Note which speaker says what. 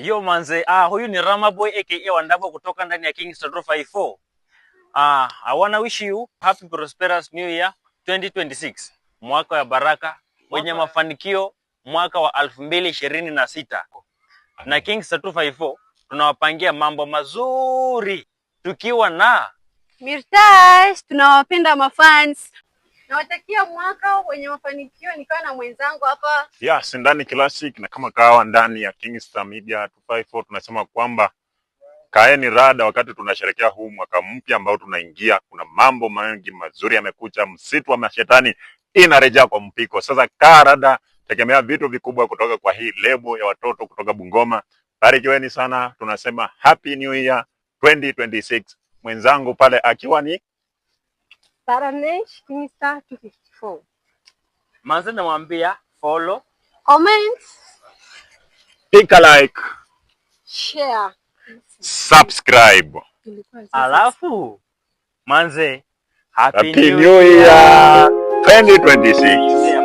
Speaker 1: Yo manze, huyu ni Ramaboy aka Wandavo kutoka ndani ya Kingston 254. I wanna wish you happy prosperous new year 2026. Mwaka wa baraka, wenye mafanikio, mwaka wa 2026. Na Kingston 254 tunawapangia mambo mazuri tukiwa na
Speaker 2: Mirtash. Tunawapenda mafans. Nawatakia mwaka wenye mafanikio nikiwa na mwenzangu hapa.
Speaker 3: Yes, ndani classic na kama kawa ndani ya Kingston Media 254 tunasema kwamba kaeni rada wakati tunasherehekea huu mwaka mpya ambao tunaingia. Kuna mambo mengi mazuri yamekuja, msitu wa mashetani inarejea kwa mpiko. Sasa kaa rada, tegemea vitu vikubwa kutoka kwa hii lebo ya watoto kutoka Bungoma. Barikiweni sana, tunasema Happy New Year 2026. Mwenzangu pale akiwa ni
Speaker 2: Paranesh Kingston 254.
Speaker 1: manze, namwambia follow,
Speaker 2: Comment,
Speaker 3: pick a like,
Speaker 2: share,
Speaker 3: subscribe.
Speaker 1: alafu manze,
Speaker 3: Happy New Year 2026.